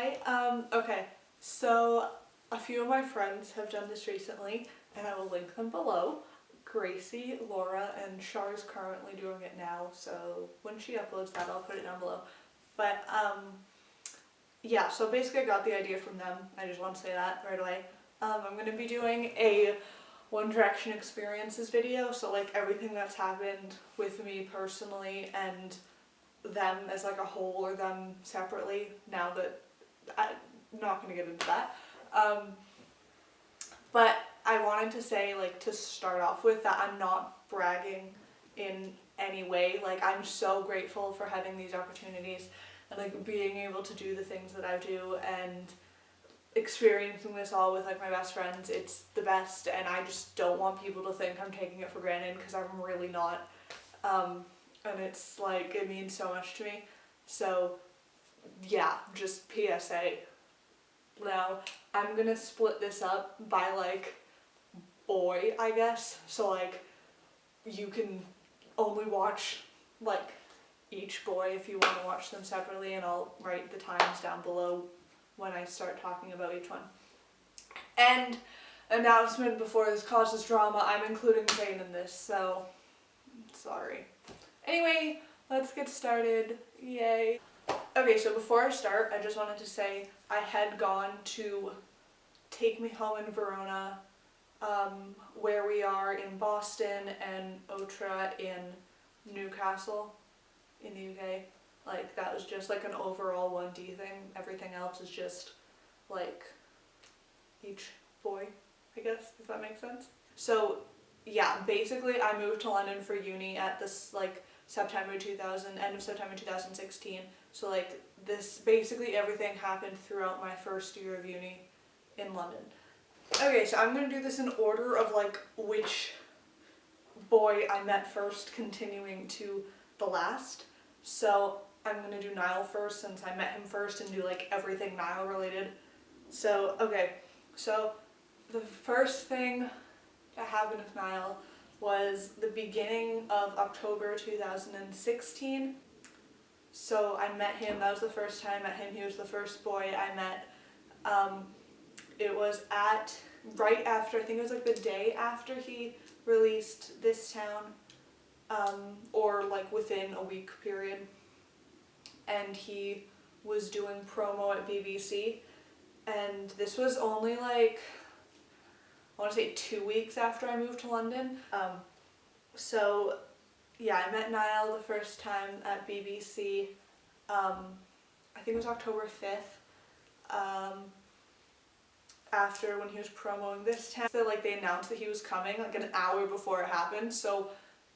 Hi. Okay, so a few of my friends have done this recently, and I will link them below. Gracie, Laura, and Char's currently doing it now, so when she uploads that, I'll put it down below. But, yeah, so basically I got the idea from them. I just want to say that right away. I'm going to be doing a One Direction experiences video, so like everything that's happened with me personally and them as like a whole or them separately, now that I'm not going to get into that. But I wanted to say, like, to start off with, that I'm not bragging in any way. Like, I'm so grateful for having these opportunities and like being able to do the things that I do and experiencing this all with like my best friends. It's the best, and I just don't want people to think I'm taking it for granted, because I'm really not. And it's like, it means so much to me. So yeah, just PSA. Now, I'm gonna split this up by like boy, I guess. So like you can only watch like each boy if you want to watch them separately, and I'll write the times down below when I start talking about each one. And announcement before this causes drama, I'm including Zayn in this, so sorry. Anyway, let's get started. Yay. Okay, so before I start, I just wanted to say I had gone to Take Me Home in Verona, Where We Are in Boston, and Otra in Newcastle in the UK. Like, that was just like an overall 1D thing. Everything else is just like each boy, I guess, if that makes sense. So yeah, basically I moved to London for uni at this like end of September 2016. So like this, basically everything happened throughout my first year of uni in London. Okay, so I'm gonna do this in order of like which boy I met first, continuing to the last. So I'm gonna do Niall first, since I met him first, and do like everything Niall related. So okay, so the first thing that happened with Niall was the beginning of October 2016. So I met him, that was the first time I met him. He was the first boy I met. It was right after, I think it was like the day after he released This Town, or like within a week period. And he was doing promo at BBC. And this was only like, I want to say 2 weeks after I moved to London. So yeah, I met Niall the first time at BBC. I think it was October 5th. After, when he was promoting This Town, like they announced that he was coming like an hour before it happened. So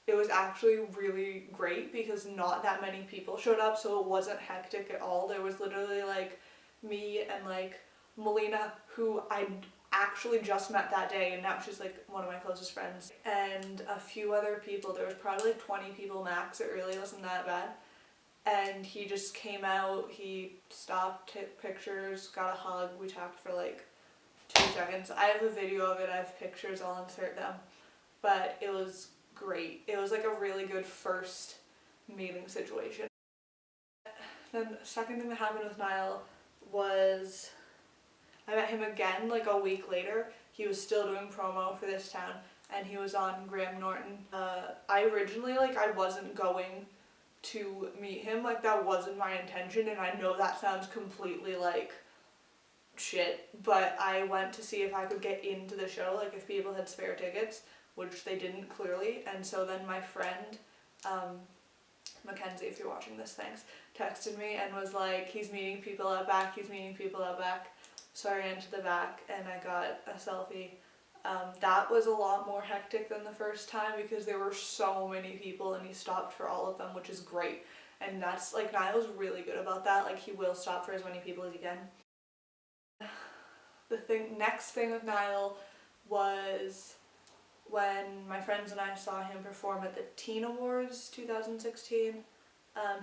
it was actually really great because not that many people showed up, so it wasn't hectic at all. There was literally like me and like Melina, who I actually just met that day, and now she's like one of my closest friends, and a few other people. There was probably like 20 people max. It really wasn't that bad. And he just came out, he stopped, took pictures, got a hug. We talked for like 2 seconds. I have a video of it, I have pictures, I'll insert them. But it was great. It was like a really good first meeting situation. Then the second thing that happened with Niall was I met him again like a week later. He was still doing promo for This Town, and he was on Graham Norton. I originally, like, I wasn't going to meet him. Like, that wasn't my intention, and I know that sounds completely like shit, but I went to see if I could get into the show, like if people had spare tickets, which they didn't clearly. And so then my friend, Mackenzie, if you're watching this, thanks, texted me and was like, he's meeting people out back, he's meeting people out back. So I ran to the back and I got a selfie. That was a lot more hectic than the first time because there were so many people, and he stopped for all of them, which is great. And that's like, Niall's really good about that. Like, he will stop for as many people as he can. The next thing with Niall was when my friends and I saw him perform at the Teen Awards 2016.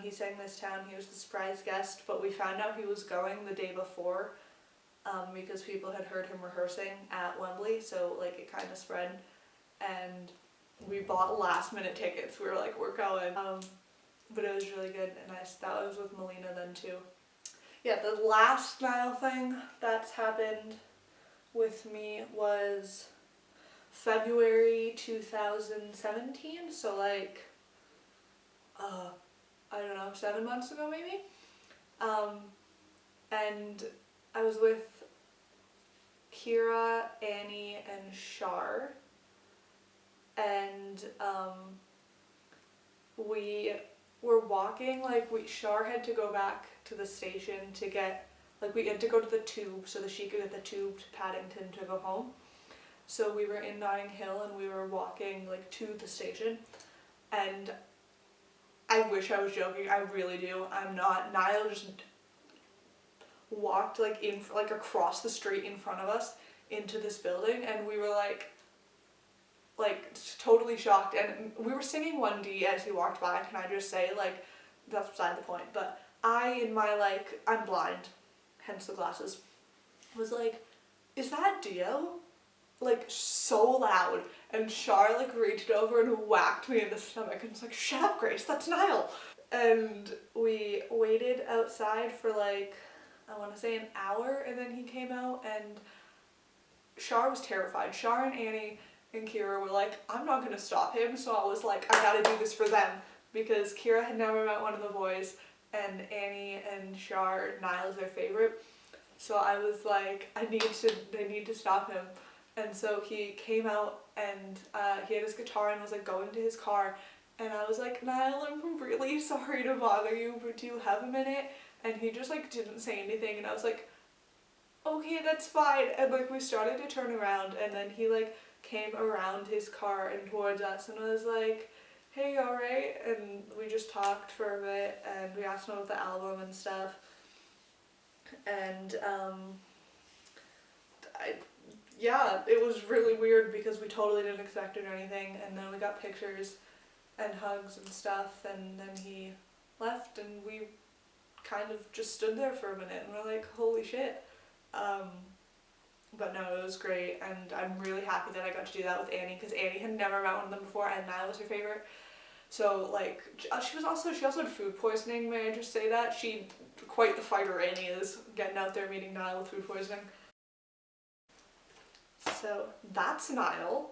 He sang This Town, he was the surprise guest, but we found out he was going the day before, because people had heard him rehearsing at Wembley, so like it kind of spread, and we bought last minute tickets. We were like, we're going. But it was really good and nice. That was with Melina then too. Yeah, the last Niall thing that's happened with me was February 2017, so like, I don't know, 7 months ago maybe? And I was with Kira, Annie, and Shar, and we were walking, like, Shar had to go back to the station to get, like, we had to go to the tube so that she could get the tube to Paddington to go home. So we were in Notting Hill and we were walking, like, to the station, and I wish I was joking, I really do, I'm not. Niall just walked, like, across the street in front of us into this building, and we were like totally shocked, and we were singing 1D as he walked by. Can I just say, like, that's beside the point, but I, in my, like, I'm blind, hence the glasses, was like, is that Dio? Like, so loud, and Char, like, reached over and whacked me in the stomach and was like, shut up, Grace, that's Niall. And we waited outside for, like, I want to say an hour, and then he came out, and Char was terrified. Char and Annie and Kira were like, I'm not gonna stop him, so I was like, I gotta do this for them, because Kira had never met one of the boys, and Annie and Char, Niall's their favorite, so I was like, I need to stop him. And so he came out, and he had his guitar and was like going to his car, and I was like, Niall, I'm really sorry to bother you, but do you have a minute? And he just, like, didn't say anything, and I was like, okay, that's fine. And, like, we started to turn around, and then he, like, came around his car and towards us, and was like, hey, alright? And we just talked for a bit, and we asked him about the album and stuff. And yeah, it was really weird because we totally didn't expect it or anything, and then we got pictures and hugs and stuff, and then he left, and we kind of just stood there for a minute, and we're like, holy shit. But no, it was great, and I'm really happy that I got to do that with Annie, because Annie had never met one of them before, and Niall was her favorite. So, like, she also had food poisoning, may I just say that? Quite the fighter Annie is, getting out there meeting Niall with food poisoning. So, that's Niall.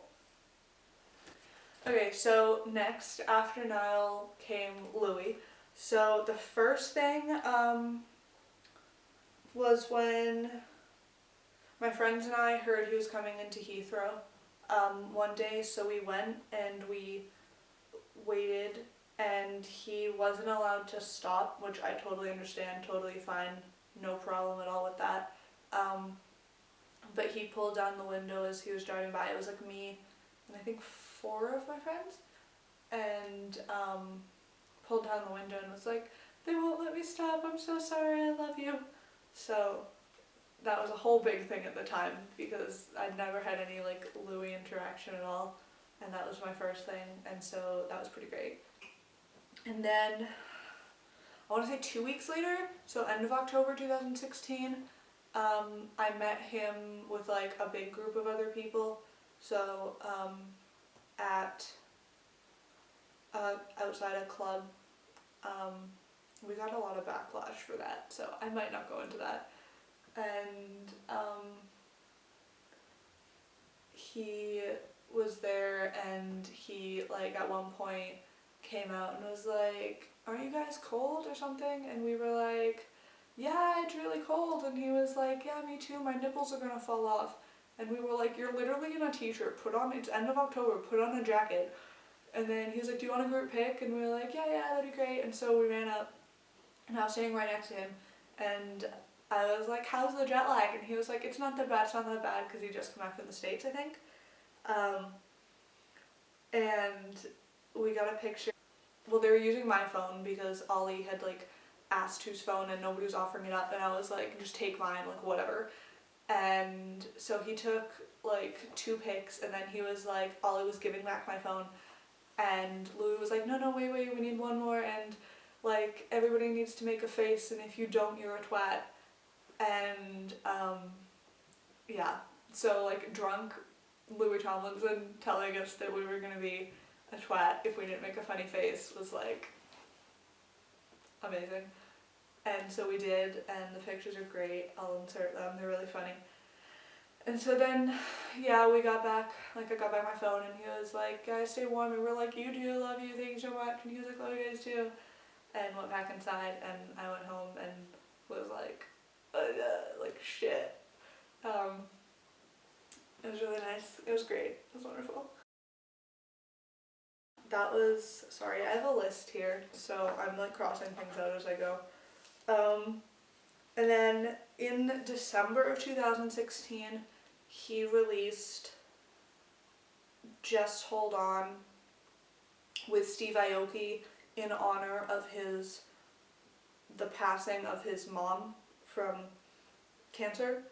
Okay, so next, after Niall, came Louis. So, the first thing, was when my friends and I heard he was coming into Heathrow one day, so we went and we waited, and he wasn't allowed to stop, which I totally understand, totally fine, no problem at all with that. But he pulled down the window as he was driving by. It was like me and I think 4 of my friends, and pulled down the window and was like, they won't let me stop, I'm so sorry, I love you. So that was a whole big thing at the time, because I'd never had any, like, Louis interaction at all, and that was my first thing, and so that was pretty great. And then, I want to say 2 weeks later, so end of October 2016, I met him with, like, a big group of other people, so at outside a club. We got a lot of backlash for that, so I might not go into that. And he was there, and he, like, at one point came out and was like, aren't you guys cold or something? And we were like, yeah, it's really cold. And he was like, yeah, me too, my nipples are gonna fall off. And we were like, you're literally in a t-shirt, it's end of October, put on a jacket. And then he was like, do you want a group pic? And we were like, yeah, that'd be great. And so we ran up, and I was sitting right next to him, and I was like, how's the jet lag? And he was like, it's not that bad, because he just come back from the States, I think. And we got a picture. Well, they were using my phone because Ollie had, like, asked whose phone and nobody was offering it up, and I was like, just take mine, like, whatever. And so he took, like, 2 pics, and then he was like, Ollie was giving back my phone, and Louis was like, no, wait, we need one more, and, like, everybody needs to make a face, and if you don't, you're a twat. And yeah, so, like, drunk Louis Tomlinson telling us that we were gonna be a twat if we didn't make a funny face was, like, amazing. And so we did, and the pictures are great. I'll insert them, they're really funny. And so then, yeah, we got back, like I got back my phone and he was like, guys, stay warm. And we're like, you too, love you, thank you so much. And he was like, love you guys too. And went back inside and I went home and was like shit. It was really nice. It was great. It was wonderful. That was, sorry, I have a list here, so I'm like crossing things out as I go. And then in December of 2016, he released Just Hold On with Steve Aoki in honor of the passing of his mom from cancer.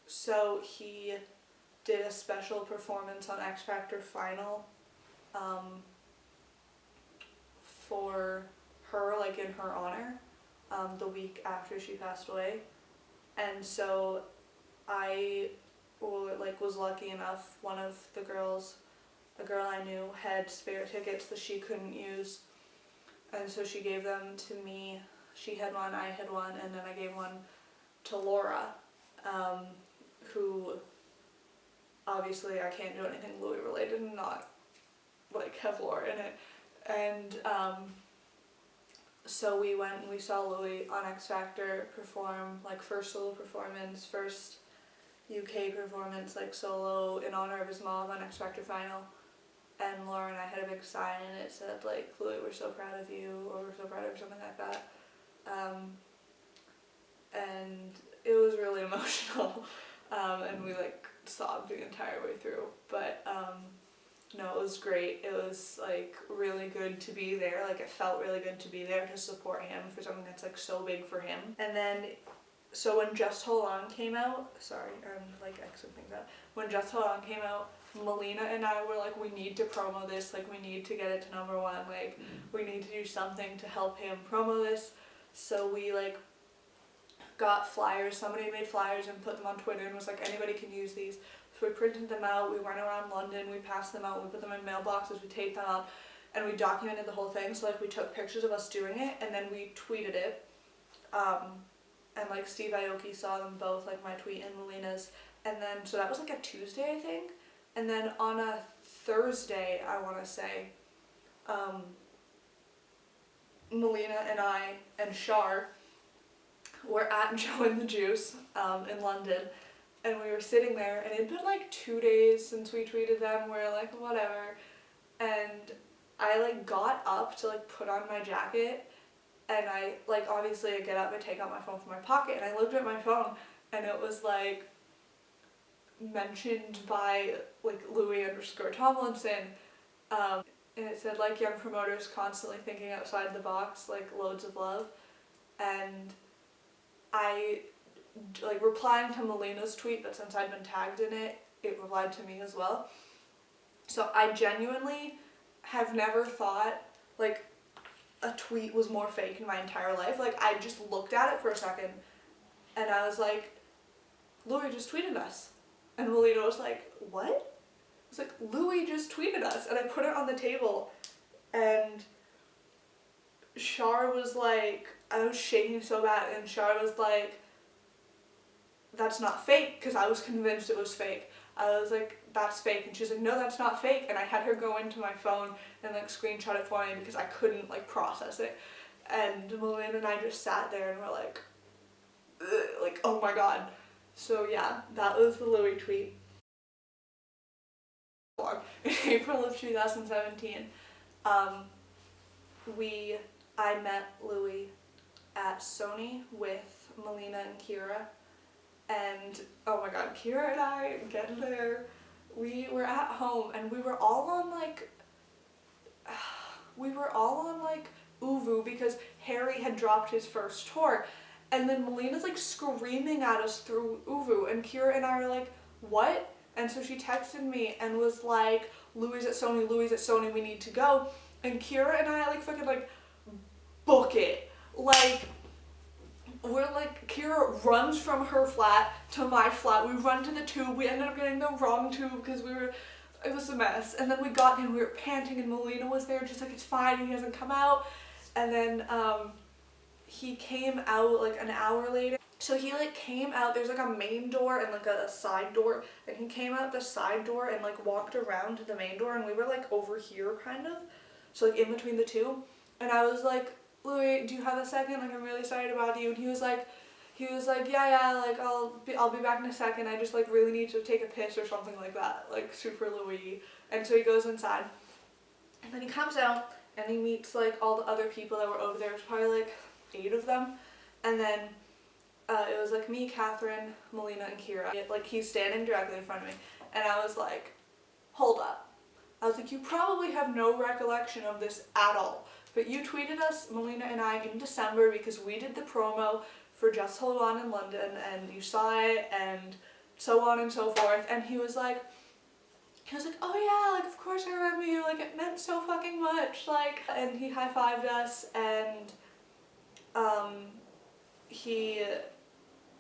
So he did a special performance on X Factor Final for her, like in her honor, the week after she passed away. And so I was lucky enough, one of the girls, a girl I knew, had spare tickets that she couldn't use, and so she gave them to me. She had one, I had one, and then I gave one to Laura, who obviously I can't do anything Louis related and not like have Laura in it. And so we went and we saw Louis on X Factor perform, like first solo performance, first UK performance, like solo in honor of his mom on X Factor Final. And Laura and I had a big sign and it said like, Louis, we're so proud of you, or we're so proud of you, something like that. And it was really emotional, and we like sobbed the entire way through, but no, it was great. It was like really good to be there. Like it felt really good to be there to support him for something that's like so big for him. And then, so when Just Hold On came out, sorry, I'm like Xing things out. When Just Hold On came out, Melina and I were like, we need to promo this, like we need to get it to #1, like we need to do something to help him promo this. So we like got flyers, somebody made flyers and put them on Twitter and was like, anybody can use these. So we printed them out, we went around London, we passed them out, we put them in mailboxes, we taped them up, and we documented the whole thing. So like we took pictures of us doing it and then we tweeted it. And like Steve Aoki saw them both, like my tweet and Melina's. And then, so that was like a Tuesday, I think. And then on a Thursday, I want to say, Melina and I and Shar were at Joe and the Juice in London, and we were sitting there, and it'd been like 2 days since we tweeted them. We were like, whatever, and I like got up to like put on my jacket, and I like obviously I get up, I take out my phone from my pocket, and I looked at my phone, and it was like mentioned by like Louis_Tomlinson, and it said like young promoters constantly thinking outside the box, like loads of love. And I like replying to Melina's tweet, but since I'd been tagged in it, it replied to me as well. So I genuinely have never thought like a tweet was more fake in my entire life. Like I just looked at it for a second and I was like, Louis just tweeted us. And Melina was like, what? I was like, Louis just tweeted us. And I put it on the table and Shar was like, I was shaking so bad, and Shar was like, that's not fake, because I was convinced it was fake. I was like, that's fake, and she's like, no, that's not fake, and I had her go into my phone and like screenshot it for me because I couldn't like process it. And Melina and I just sat there and were like, oh my god. So yeah, that was the Louis tweet. In April of 2017, I met Louis at Sony with Melina and Kira, and oh my god, Kira and I get there, we were at home and we were all on like Uvu because Harry had dropped his first tour, and then Melina's like screaming at us through Uvu, and Kira and I are like, what? And so she texted me and was like, Louis at Sony, we need to go. And Kira and I like fucking like book it. Like, we're like, Kira runs from her flat to my flat. We run to the tube. We ended up getting the wrong tube because it was a mess. And then we got in, we were panting, and Melina was there just like, it's fine, he hasn't come out. And then he came out like an hour later. So he like came out, there's like a main door and like a side door, and he came out the side door and like walked around to the main door, and we were like over here kind of, so like in between the two. And I was like, Louis, do you have a second? Like, I'm really sorry to bother you. And he was like, yeah, like I'll be back in a second. I just like really need to take a piss or something like that, like super Louis. And so he goes inside, and then he comes out and he meets like all the other people that were over there. It was probably like 8 of them, and then it was like me, Catherine, Melina, and Kira. Like he's standing directly in front of me, and I was like, hold up. I was like, you probably have no recollection of this at all, but you tweeted us, Melina and I, in December because we did the promo for Just Hold On in London, and you saw it, and so on and so forth. And he was like, oh yeah, like of course I remember you, like it meant so fucking much, like, and he high-fived us, and he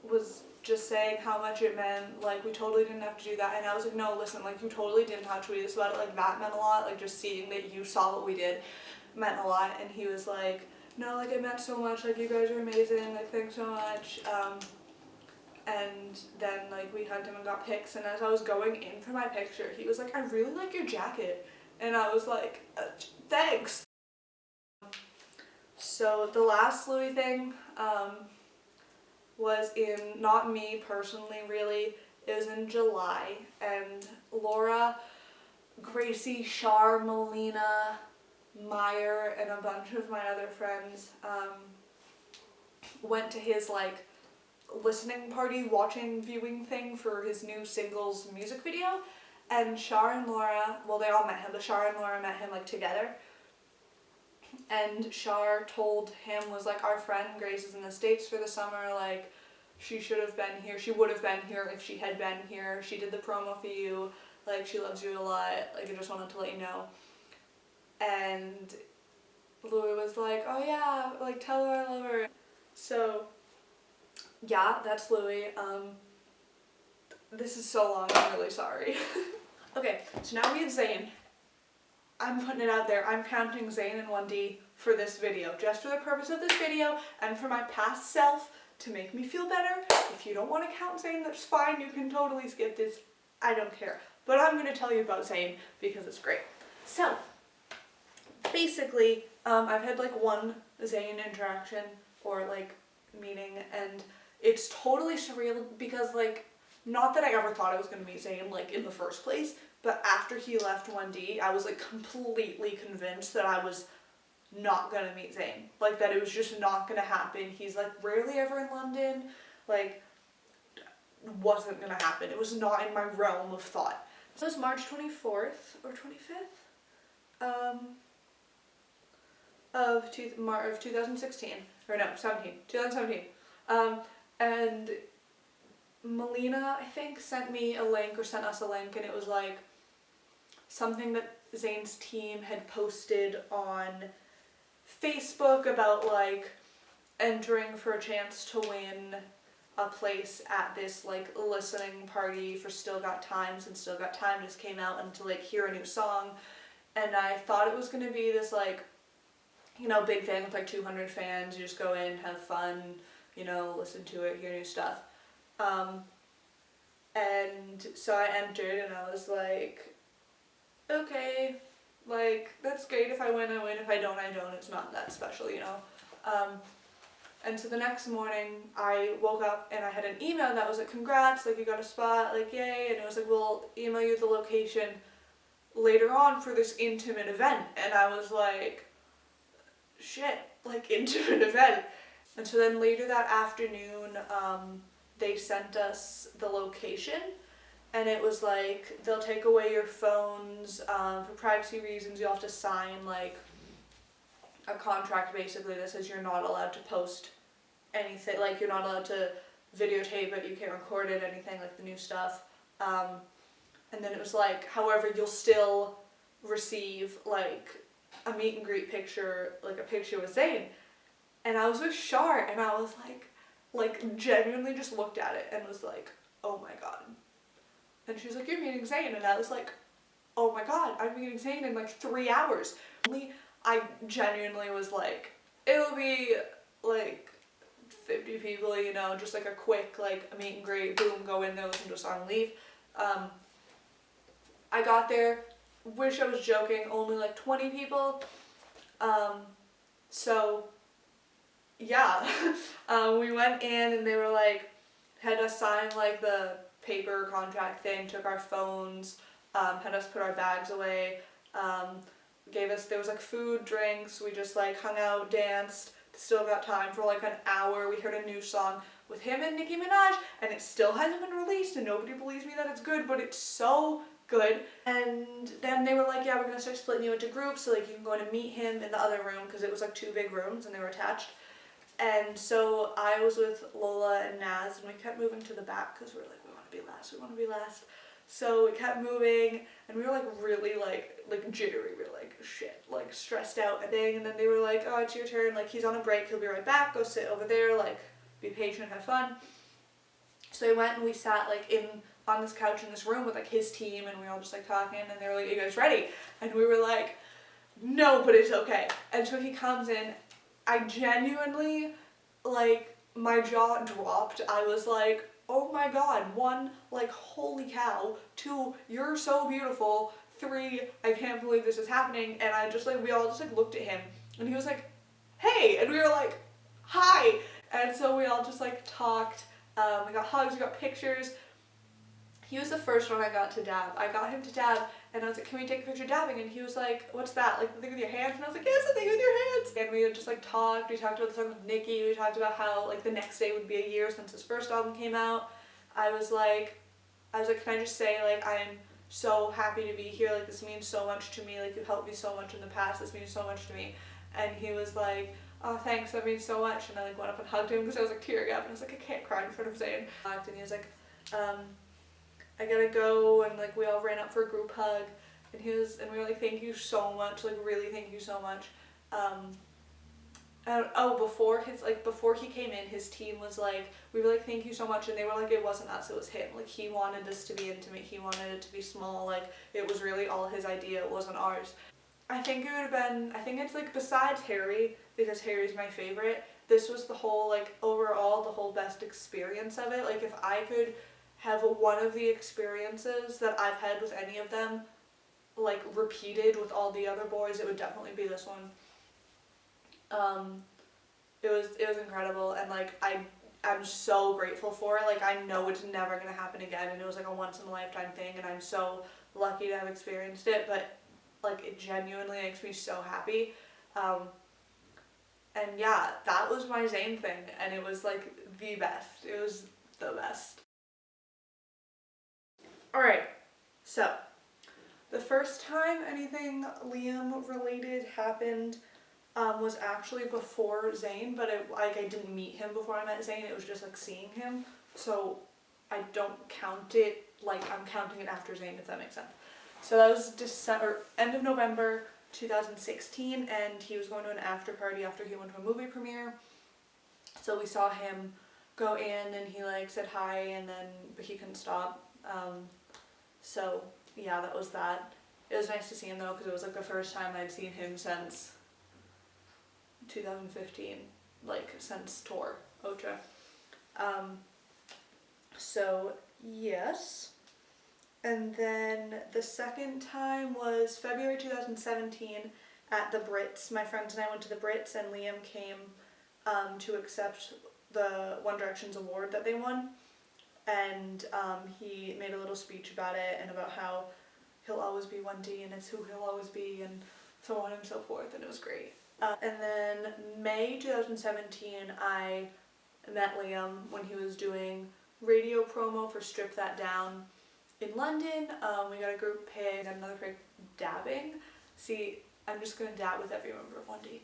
was just saying how much it meant, like we totally didn't have to do that. And I was like, no, listen, like you totally didn't have to tweet us about it, like that meant a lot, like just seeing that you saw what we did meant a lot. And he was like, no, like it meant so much, like you guys are amazing, like thanks so much. And then like we hugged him and got pics, and as I was going in for my picture, he was like, I really like your jacket. And I was like, thanks. So the last Louis thing was in, not me personally really, it was in July, and Laura, Gracie, Shar, Melina, Meyer, and a bunch of my other friends went to his like listening party, watching, viewing thing for his new singles music video. And Shar and Laura, well they all met him, but Shar and Laura met him like together. And Shar told him, was like, our friend Grace is in the States for the summer, like she should have been here, she would have been here if she had been here, she did the promo for you, like she loves you a lot, like I just wanted to let you know. And Louis was like, oh yeah, like tell her I love her. So yeah, that's Louis. This is so long, I'm really sorry. Okay, so now we have Zayn. I'm putting it out there, I'm counting Zayn and 1D for this video, just for the purpose of this video and for my past self, to make me feel better. If you don't want to count Zayn, that's fine, you can totally skip this, I don't care. But I'm going to tell you about Zayn because it's great. So, basically, I've had like one Zayn interaction or like meeting, and it's totally surreal because like, not that I ever thought I was going to meet Zayn like in the first place, but after he left 1D, I was like completely convinced that I was not going to meet Zayn. Like that it was just not going to happen. He's like rarely ever in London, like wasn't going to happen. It was not in my realm of thought. So it was March 24th or 25th of 2016, or no, 2017. And Melina, I think, sent me a link, or sent us a link, and it was like something that Zayn's team had posted on Facebook about like entering for a chance to win a place at this like listening party for Still Got Time, since Still Got Time just came out, and to like hear a new song. And I thought it was going to be this like, you know, big thing with like 200 fans, you just go in, have fun, you know, listen to it, hear new stuff. And so I entered, and I was like, okay, like, that's great, if I win, I win, if I don't, I don't, it's not that special, you know. And so the next morning, I woke up, and I had an email that was like, congrats, like, you got a spot, like, yay, and it was like, we'll email you the location later on for this intimate event, and I was like, shit, like, intimate event. And so then later that afternoon, they sent us the location, and it was like, they'll take away your phones, for privacy reasons, you'll have to sign like a contract basically that says you're not allowed to post anything, like you're not allowed to videotape it, you can't record it, anything, like the new stuff. And then it was like, however, you'll still receive like a meet and greet picture, like a picture with Zayn. And I was with Shar, and I was like genuinely just looked at it and was like, oh my god. And she was like, you're meeting Zayn, and I was like, oh my god, I'm meeting Zayn in like 3 hours. I genuinely was like, it'll be like 50 people, you know, just like a quick like a meet and greet, boom, go in there, listen to a song, leave. I got there, wish I was joking, only like 20 people. So yeah, we went in and they were like, had us sign like the paper contract thing, took our phones, had us put our bags away, there was like food, drinks, we just like hung out, danced, still got time for like an hour. We heard a new song with him and Nicki Minaj, and it still hasn't been released, and nobody believes me that it's good, but it's so good. And then they were like, yeah, we're gonna start splitting you into groups, so like you can go in and meet him in the other room, because it was like 2 big rooms and they were attached. And so I was with Lola and Naz, and we kept moving to the back because we were like, we want to be last, we want to be last. So we kept moving, and we were like really like jittery, we were like shit, like stressed out and thing. And then they were like, oh, it's your turn, like he's on a break, he'll be right back, go sit over there, like be patient, have fun. So we went and we sat like on this couch in this room with like his team, and we were all just like talking, and they were like, you guys ready? And we were like, no, but it's okay. And so he comes in, I genuinely, like, my jaw dropped. I was like, oh my god. 1, like, holy cow. 2, you're so beautiful. 3, I can't believe this is happening. And I just like, we all just like looked at him, and he was like, hey, and we were like, hi. And so we all just like talked, we got hugs, we got pictures. He was the first one I got to dab. I got him to dab, and I was like, can we take a picture dabbing? And he was like, what's that? Like the thing with your hands? And I was like, yes, the thing with your hands. And we just like talked. We talked about the song with Nicki. We talked about how like the next day would be a year since his first album came out. I was like, can I just say, like, I'm so happy to be here. Like, this means so much to me. Like, you've helped me so much in the past. This means so much to me. And he was like, oh, thanks, that means so much. And I like went up and hugged him because I was like tearing up, and I was like, I can't cry in front of Zayn. And he was like, I gotta go, and like we all ran up for a group hug, and we were like, thank you so much, like really thank you so much. Before he came in, his team was like, we were like, thank you so much, and they were like, it wasn't us, it was him. Like, he wanted this to be intimate, he wanted it to be small, like it was really all his idea, it wasn't ours. I think it's like, besides Harry, because Harry's my favorite, this was the whole, like, overall, the whole best experience of it. Like, if I could have one of the experiences that I've had with any of them, like, repeated with all the other boys, it would definitely be this one. It was incredible, and like I'm so grateful for it. Like, I know it's never gonna happen again, and it was like a once in a lifetime thing, and I'm so lucky to have experienced it. But like, it genuinely makes me so happy. And yeah, that was my Zayn thing, and it was like the best. It was the best. Alright, so the first time anything Liam related happened was actually before Zayn, but I didn't meet him before I met Zayn, it was just like seeing him, so I don't count it like I'm counting it after Zayn, if that makes sense. So that was end of November 2016, and he was going to an after party after he went to a movie premiere, so we saw him go in, and he like said hi, but he couldn't stop. So yeah, that was that. It was nice to see him though, because it was like the first time I'd seen him since 2015, like since tour, Ocha. So yes. And then the second time was February 2017 at the Brits. My friends and I went to the Brits, and Liam came to accept the One Direction's award that they won. And he made a little speech about it, and about how he'll always be 1D, and it's who he'll always be, and so on and so forth, and it was great. And then May 2017, I met Liam when he was doing radio promo for Strip That Down in London. We got a group pic, and another pic dabbing. See, I'm just going to dab with every member of 1D.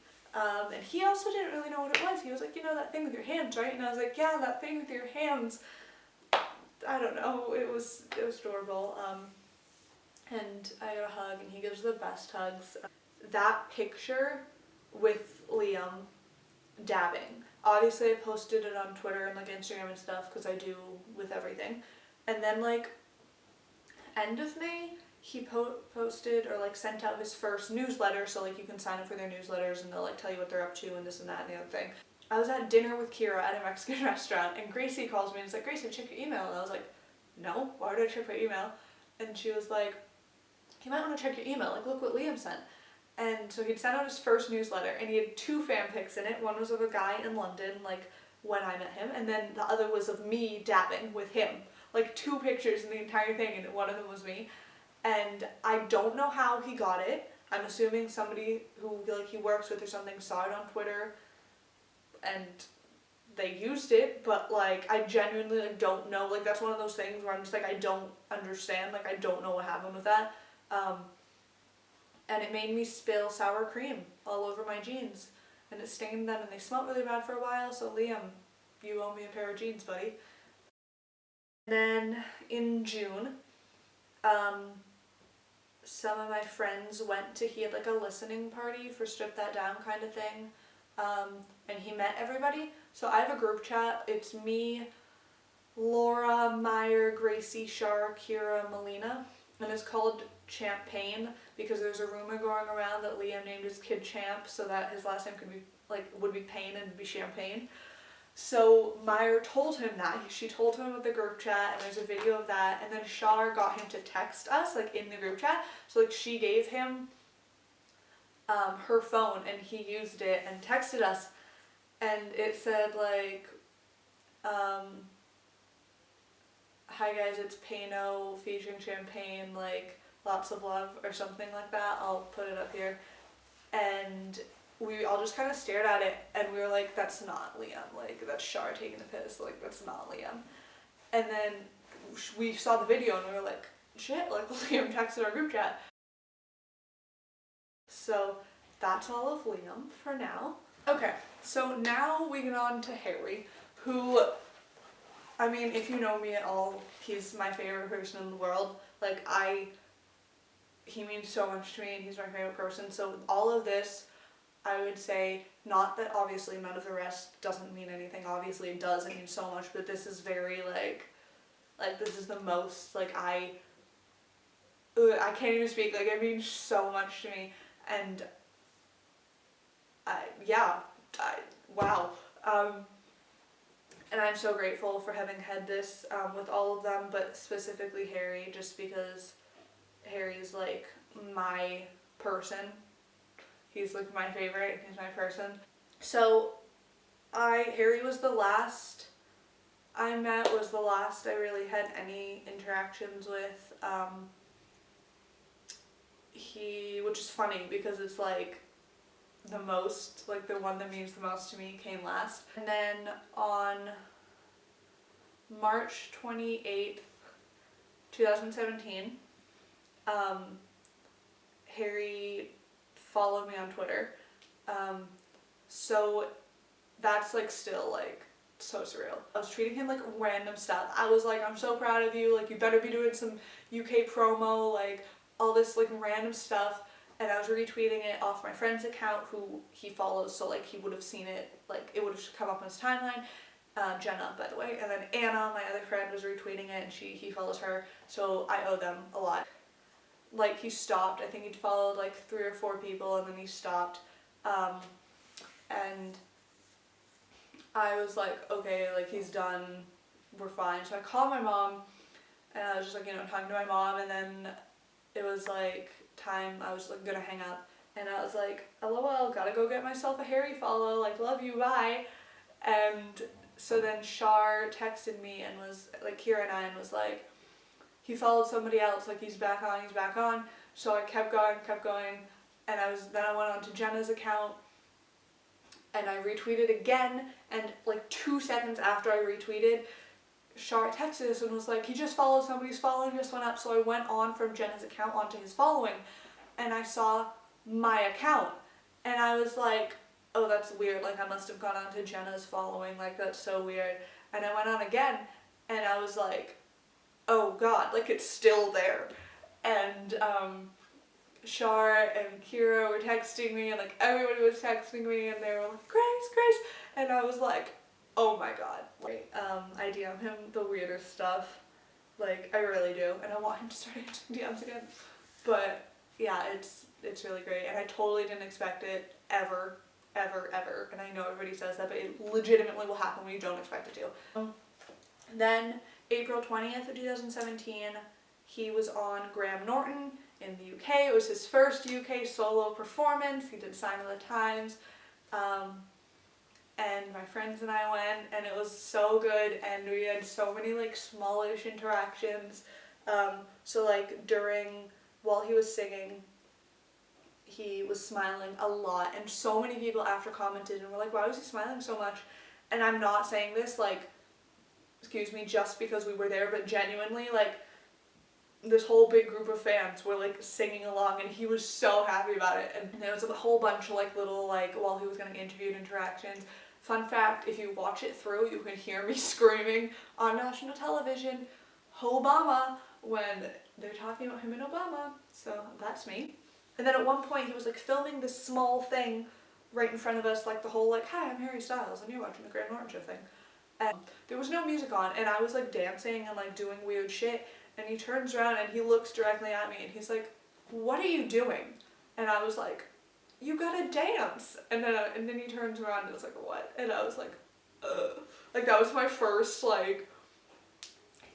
And he also didn't really know what it was. He was like, you know that thing with your hands, right? And I was like, yeah, that thing with your hands. I don't know, it was adorable, and I got a hug, and he gives the best hugs. That picture with Liam dabbing, obviously I posted it on Twitter and like Instagram and stuff, because I do with everything, and then like end of May, he posted or like sent out his first newsletter, so like you can sign up for their newsletters and they'll like tell you what they're up to and this and that and the other thing. I was at dinner with Kira at a Mexican restaurant and Gracie calls me and is like, Gracie, check your email. And I was like, no, why would I check my email? And she was like, you might want to check your email, like look what Liam sent. And so he'd sent out his first newsletter and he had 2 fan pics in it. One was of a guy in London, like when I met him, and then the other was of me dabbing with him. Like 2 pictures in the entire thing, and one of them was me. And I don't know how he got it. I'm assuming somebody who like he works with or something saw it on Twitter and they used it, but like I genuinely like don't know. Like that's one of those things where I'm just like I don't understand. Like I don't know what happened with that. And it made me spill sour cream all over my jeans, and it stained them, and they smelled really bad for a while. So Liam, you owe me a pair of jeans, buddy. And then in June, some of my friends he had like a listening party for Strip That Down kind of thing, and he met everybody. So I have a group chat. It's me, Laura, Meyer, Gracie, Shar, Kira, Melina, and it's called Champagne because there's a rumor going around that Liam named his kid Champ so that his last name would be Payne and be Champagne. So Meyer told him that. She told him about the group chat, and there's a video of that. And then Shar got him to text us, like in the group chat. So like she gave him her phone, and he used it and texted us. And it said like, hi guys, it's Payno featuring Champagne, like lots of love or something like that. I'll put it up here. And we all just kind of stared at it and we were like, that's not Liam, like that's Shar taking the piss, like that's not Liam. And then we saw the video and we were like, shit, like Liam texted our group chat. So that's all of Liam for now. Okay, so now we get on to Harry, who, I mean, if you know me at all, he's my favorite person in the world. Like he means so much to me and he's my favorite person. So all of this, I would say, not that obviously none of the rest doesn't mean anything. Obviously it does, it means so much, but this is very like this is the most, like I can't even speak, like it means so much to me. And wow. And I'm so grateful for having had this with all of them, but specifically Harry, just because Harry's like my person. He's like my favorite, he's my person. So Harry was the last I met, was the last I really had any interactions with. Which is funny because it's like the most, like the one that means the most to me came last. And then on March 28th, 2017, Harry followed me on Twitter. So that's like still like so surreal. I was treating him like random stuff. I was like, I'm so proud of you, like you better be doing some UK promo, like all this like random stuff. And I was retweeting it off my friend's account who he follows, so like he would have seen it, like it would have come up on his timeline. Jenna, by the way. And then Anna, my other friend, was retweeting it and he follows her, so I owe them a lot. Like he stopped, I think he'd followed like 3 or 4 people and then he stopped. And I was like, okay, like he's done, we're fine. So I called my mom and I was just like, talking to my mom, and then it was like time, I was like gonna hang up and I was like, LOL, gotta go get myself a Harry follow, like love you, bye. And so then Shar texted me and was like, Kira and I, and was like, he followed somebody else, like he's back on. So I kept going, and then I went on to Jenna's account and I retweeted again, and like 2 seconds after I retweeted, Shar texted us and was like, he just followed somebody's following just went up. So I went on from Jenna's account onto his following and I saw my account and I was like, oh, that's weird, like I must have gone on to Jenna's following, like that's so weird. And I went on again and I was like, oh god, like it's still there. And Shar and Kira were texting me and like everybody was texting me and they were like, Grace, and I was like, oh my god. Like, I DM him the weirdest stuff, Like, I really do, and I want him to start answering DMs again. But yeah, it's really great, and I totally didn't expect it ever, ever. And I know everybody says that, but it legitimately will happen when you don't expect it to. Then April 20th of 2017, he was on Graham Norton in the UK. It was his first UK solo performance. He did Sign of the Times. And my friends and I went, and it was so good, and we had so many like smallish interactions. So like while he was singing, he was smiling a lot, and so many people after commented and were like, why was he smiling so much? And I'm not saying this like, excuse me, just because we were there, but genuinely, like, this whole big group of fans were like singing along, and he was so happy about it. And there was a whole bunch of like little, like, while he was getting interviewed, interactions. Fun fact, if you watch it through, you can hear me screaming on national television, Obama, when they're talking about him and Obama. So that's me. And then at one point he was like filming this small thing right in front of us, like the whole like, hi, I'm Harry Styles and you're watching the Graham Norton Show thing. And there was no music on, and I was like dancing and like doing weird shit, and he turns around and he looks directly at me and he's like, what are you doing? And I was like, you gotta dance. And then he turns around and was like, what? And I was like, ugh. Like, that was my first like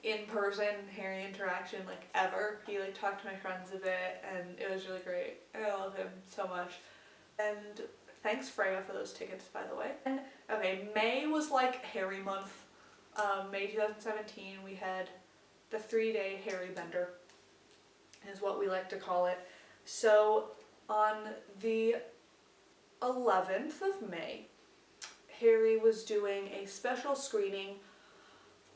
in-person Harry interaction like ever. He like talked to my friends a bit, and it was really great. I love him so much. And thanks Freya for those tickets, by the way. And okay, May was like Harry month. May 2017, we had the 3-day Harry Bender, is what we like to call it. So on the 11th of May, Harry was doing a special screening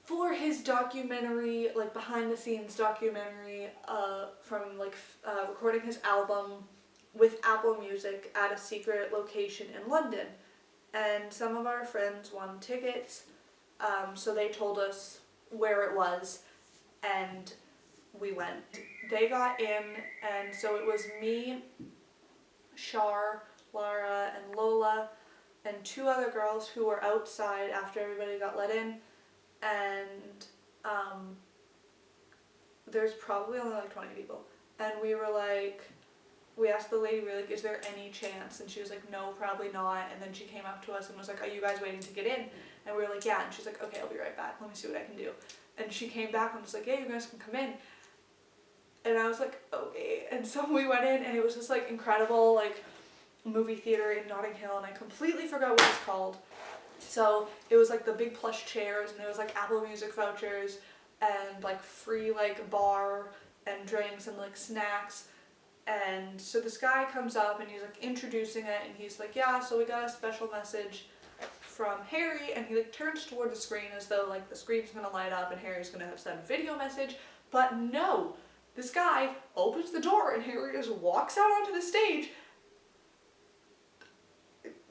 for his documentary, like behind the scenes documentary, from like recording his album with Apple Music at a secret location in London. And some of our friends won tickets, so they told us where it was, and we went. They got in, and so it was me, Shar, Lara, and Lola, and 2 other girls who were outside after everybody got let in, and there's probably only like 20 people. And we were like, we asked the lady, we were like, is there any chance? And she was like, no, probably not. And then she came up to us and was like, are you guys waiting to get in? And we were like, yeah. And she's like, okay, I'll be right back. Let me see what I can do. And she came back and was like, yeah, you guys can come in. And I was like, okay. And so we went in, and it was this like incredible like movie theater in Notting Hill, and I completely forgot what it's called. So it was like the big plush chairs, and there was like Apple Music vouchers and like free like bar and drinks and like snacks. And so this guy comes up and he's like introducing it, and he's like, yeah, so we got a special message from Harry, and he like turns toward the screen as though like the screen's gonna light up and Harry's gonna have sent a video message, but no, this guy opens the door and Harry just walks out onto the stage.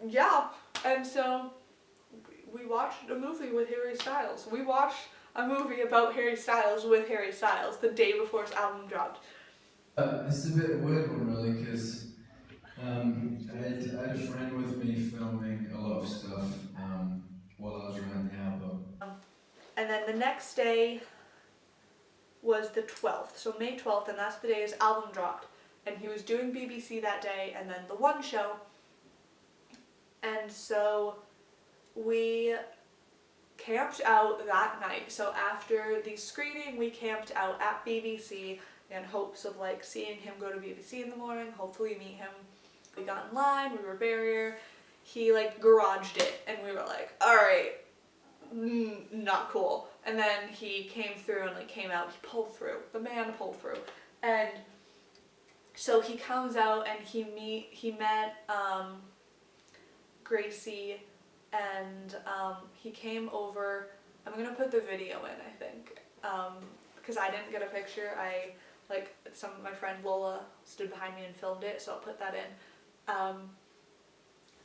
Yeah, and so we watched a movie with Harry Styles. We watched a movie about Harry Styles with Harry Styles the day before his album dropped. It's a bit weird one, really, because I had a friend with me filming a lot of stuff while I was writing the album. And then the next day was the 12th, so May 12th, and that's the day his album dropped. And he was doing BBC that day, and then the One Show. And so we camped out that night. So after the screening, we camped out at BBC in hopes of like seeing him go to BBC in the morning, hopefully meet him. We got in line, we were barrier, he like garaged it, and we were like, alright, not cool. And then he came through and like came out, he pulled through, the man pulled through. And so he comes out and he met Gracie, and he came over. I'm gonna put the video in, I think, because I didn't get a picture. My friend Lola stood behind me and filmed it, so I'll put that in.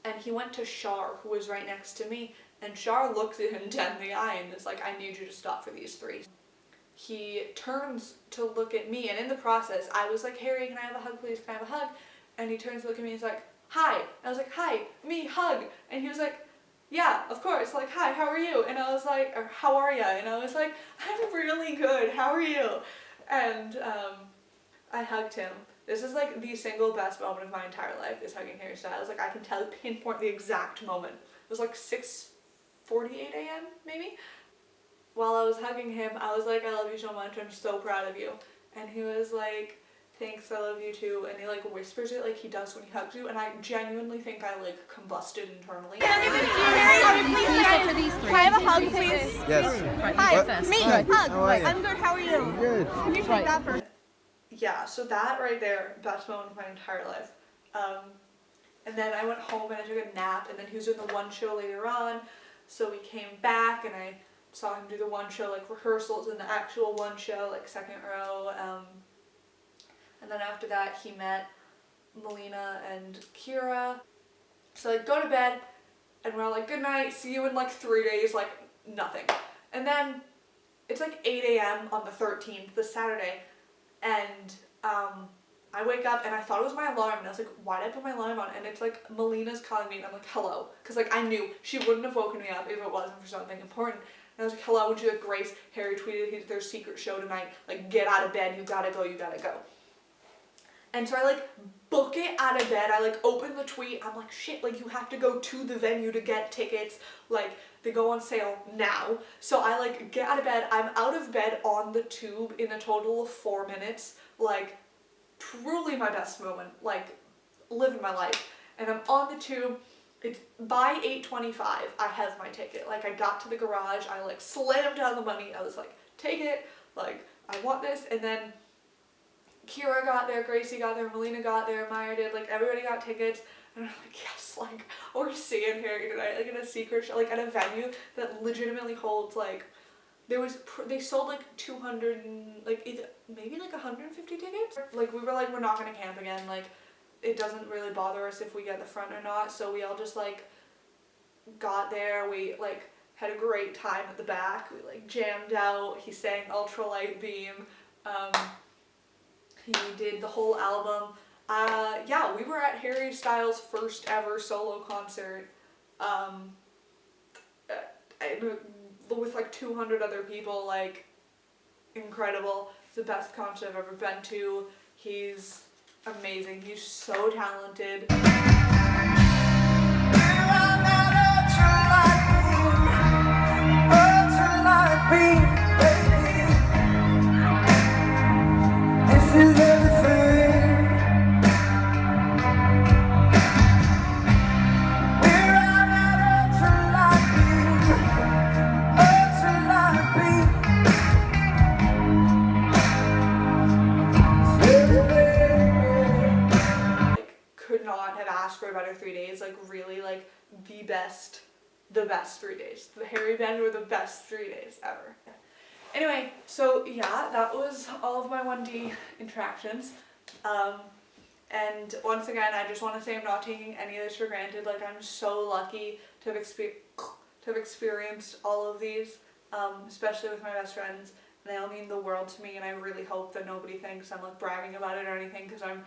And he went to Shar, who was right next to me, and Shar looks at him dead in the eye and is like, I need you to stop for these 3. He turns to look at me, and in the process, I was like, Harry, can I have a hug, please? Can I have a hug? And he turns to look at me and he's like, hi. And I was like, hi, me, hug. And he was like, yeah, of course, like, hi, how are you? And I was like, or how are ya? And I was like, I'm really good, how are you? And I hugged him. This is like the single best moment of my entire life, is hugging Harry Styles. Like, I can pinpoint the exact moment. It was like 6:48 a.m. maybe? While I was hugging him, I was like, I love you so much, I'm so proud of you. And he was like, thanks, I love you too. And he like whispers it like he does when he hugs you, and I genuinely think I like combusted internally. Can I have a hug, please? Yes. Hi, What? me, Hi. hug. How are you? I'm good, how are you? Good. Can you take that first? Yeah, so that right there, best moment of my entire life. And then I went home and I took a nap, and then he was doing the one show later on, so we came back and I saw him do the one show, like rehearsals and the actual one show, like second row. And then after that he met Melina and Kira. So like go to bed, and we're all like, good night, see you in like 3 days, like nothing. And then it's like 8 a.m. on the 13th, the Saturday, and I wake up and I thought it was my alarm, and I was like, why did I put my alarm on? And it's like Melina's calling me, and I'm like, hello, because like I knew she wouldn't have woken me up if it wasn't for something important. And I was like, hello, and she's like, Grace, Harry tweeted their secret show tonight, like get out of bed, you gotta go, you gotta go. And so I like book it out of bed, I like open the tweet, I'm like, shit, like you have to go to the venue to get tickets, like they go on sale now. So I like get out of bed, I'm out of bed on the tube in a total of 4 minutes, like truly my best moment, like living my life. And I'm on the tube, it's by 8:25 I have my ticket. Like I got to the garage, I like slammed down the money, I was like, take it, like I want this. And then Kira got there, Gracie got there, Melina got there, Maya did, like everybody got tickets. And I'm like, yes, like we're seeing Harry tonight, like in a secret show, like at a venue that legitimately holds like, they sold like 200 and like maybe like 150 tickets. Like we were like, we're not gonna camp again, like it doesn't really bother us if we get the front or not. So we all just like got there, we like had a great time at the back, we like jammed out, he sang Ultralight Beam, he did the whole album. Yeah, we were at Harry Styles' first ever solo concert, with like 200 other people, like incredible. It's the best concert I've ever been to. He's amazing, he's so talented. Could not have asked for a better 3 days, like really like the best 3 days. The Harry Band were the best 3 days ever. Anyway, so yeah, that was all of my 1D interactions. And once again, I just want to say I'm not taking any of this for granted. Like I'm so lucky to have experienced all of these, especially with my best friends. They all mean the world to me, and I really hope that nobody thinks I'm like bragging about it or anything, because I'm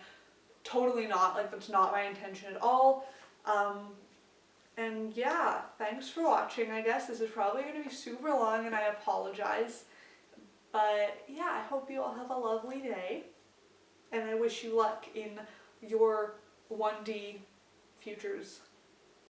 totally not, like that's not my intention at all. And yeah, thanks for watching. I guess this is probably going to be super long and I apologize. But yeah, I hope you all have a lovely day, and I wish you luck in your 1D futures.